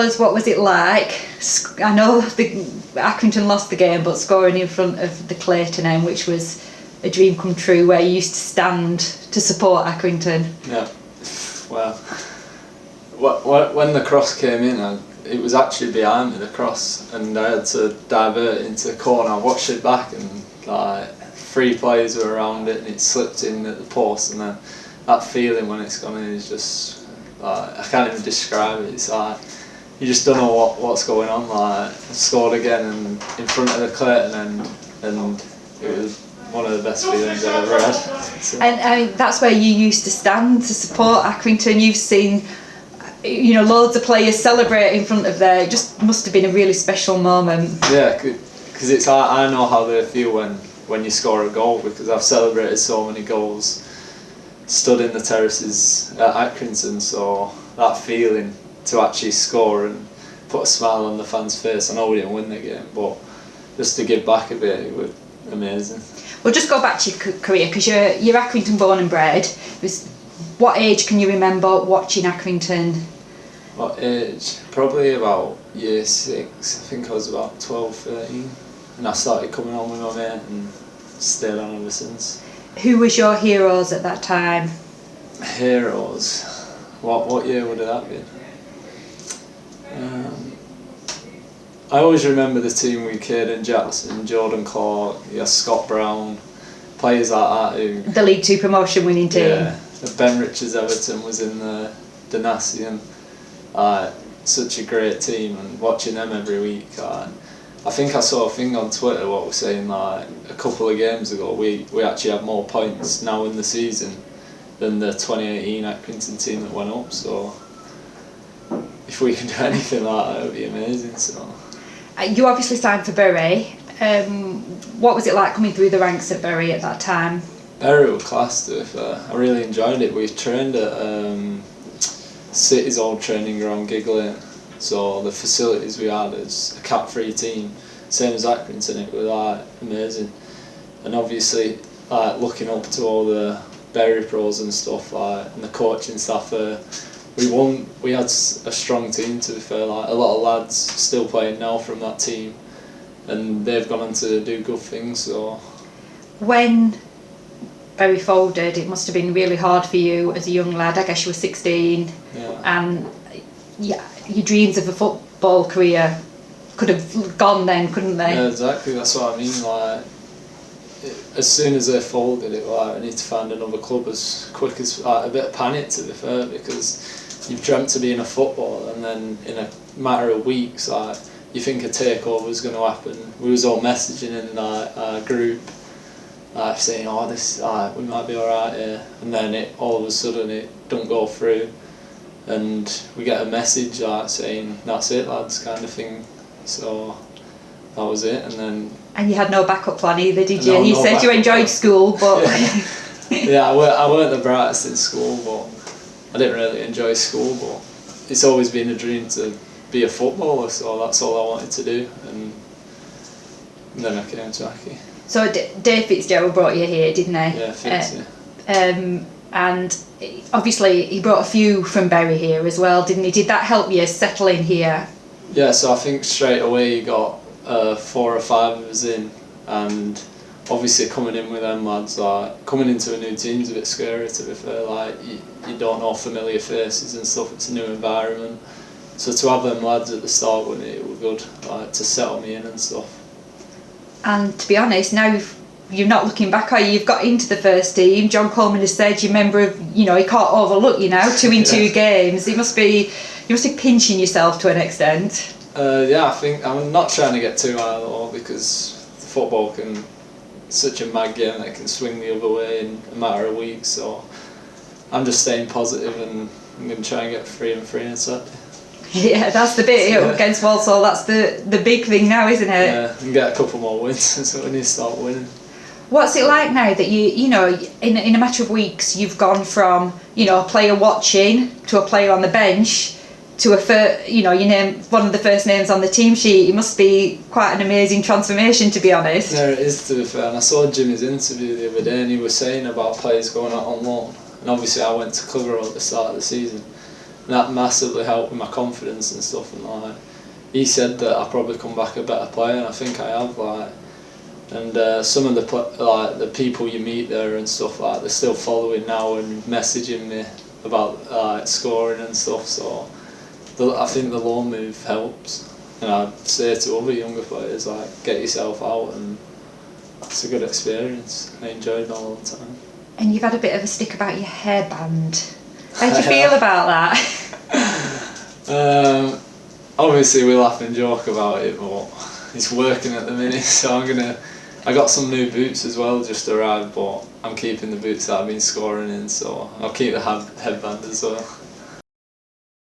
us what was it like. I know Accrington lost the game, but scoring in front of the Clayton end, which was a dream come true, where you used to stand to support Accrington. Yeah, well, when the cross came in, it was actually behind me, the cross, and I had to divert it into the corner. I watched it back, and like 3 players were around it, and it slipped in at the post, and then that feeling when it's gone in is just like, I can't even describe it. It's like you just don't know what's going on. Like, I scored again and in front of the Clayton end, and it was one of the best feelings I've ever had. So. And that's where you used to stand to support Accrington. You've seen, loads of players celebrate in front of there. It just must have been a really special moment. Yeah, because it's like, I know how they feel when you score a goal, because I've celebrated so many goals, stood in the terraces at Accrington, so that feeling to actually score and put a smile on the fans' face. I know we didn't win the game, but just to give back a bit, it was amazing. Well, just go back to your career, because you're Accrington born and bred. What age can you remember watching Accrington? What age? Probably about year 6. I think I was about 12, 13, and I started coming on with my mate and stayed on ever since. Who was your heroes at that time? Heroes? What year would that be? I always remember the team with Caden Jackson, Jordan Clark, Scott Brown, players like that who... The League 2 promotion winning team. Yeah, Ben Richards Everton was in the Dynasty, and such a great team, and watching them every week. I think I saw a thing on Twitter what was saying like a couple of games ago we actually have more points now in the season than the 2018 Accrington team that went up, so if we can do anything like that, it would be amazing. So you obviously signed for Bury. What was it like coming through the ranks at Bury at that time? Bury was class, to be fair. I really enjoyed it. We trained at City's old training ground, Gig Lane. So the facilities we had as a cat-free team, same as Accrington, it was like amazing. And obviously, like looking up to all the Bury pros and stuff, like, and the coaching staff, we had a strong team, to be fair. Like a lot of lads still playing now from that team, and they've gone on to do good things. So when Bury folded, it must have been really hard for you as a young lad. I guess you were 16, and your dreams of a football career could have gone then, couldn't they? Yeah, exactly. That's what I mean. Like, as soon as they folded, it like I need to find another club as quick as a bit of panic, to be fair, because you've dreamt to be in a football, and then in a matter of weeks, like you think a takeover is going to happen. We was all messaging in our group, saying, "Oh, this we might be alright here," and then all of a sudden it don't go through. And we get a message saying, "That's it, lads," kind of thing. So that was it, and then... And you had no backup plan either, did you? You said you enjoyed school, but... Yeah, I weren't the brightest in school, but I didn't really enjoy school, but it's always been a dream to be a footballer, so that's all I wanted to do, and then I came to Aki. So Dave Fitzgerald brought you here, didn't he? Yeah, Fitz, yeah. And obviously he brought a few from Bury here as well, didn't he? Did that help you settle in here? Yeah, so I think straight away you got 4 or 5 of us in, and obviously coming in with them lads, like coming into a new team's a bit scary, to be fair. Like you don't know familiar faces and stuff. It's a new environment, so to have them lads at the start with it was good, like to settle me in and stuff. And to be honest, now you're not looking back, are you? You've got into the first team. John Coleman has said you're a member of, he can't overlook you now, 2 in 2 games. You must be pinching yourself to an extent. Yeah, I think I'm not trying to get too high at all, because football it's such a mad game that it can swing the other way in a matter of weeks. So I'm just staying positive, and I'm going to try and get 3 and 3 on Saturday. Yeah, that's the bit against Walsall. That's the big thing now, isn't it? Yeah, and get a couple more wins, so we need to start winning. What's it like now that in a matter of weeks you've gone from a player watching to a player on the bench to you name one of the first names on the team sheet? It must be quite an amazing transformation, to be honest. Yeah, it is, to be fair. And I saw Jimmy's interview the other day, and he was saying about players going out on loan. And obviously I went to Clitheroe at the start of the season, that massively helped with my confidence and stuff. And like, he said that I probably come back a better player, and I think I have. Like, and some of the people you meet there and stuff like, they're still following now and messaging me about scoring and stuff. So I think the loan move helps. And I'd say to other younger players, like, get yourself out, and it's a good experience. I enjoyed it all the time. And you've had a bit of a stick about your hairband. How do you feel about that? Obviously we laugh and joke about it, but it's working at the minute, so I got some new boots as well, just arrived, but I'm keeping the boots that I've been scoring in, so I'll keep the headband as well.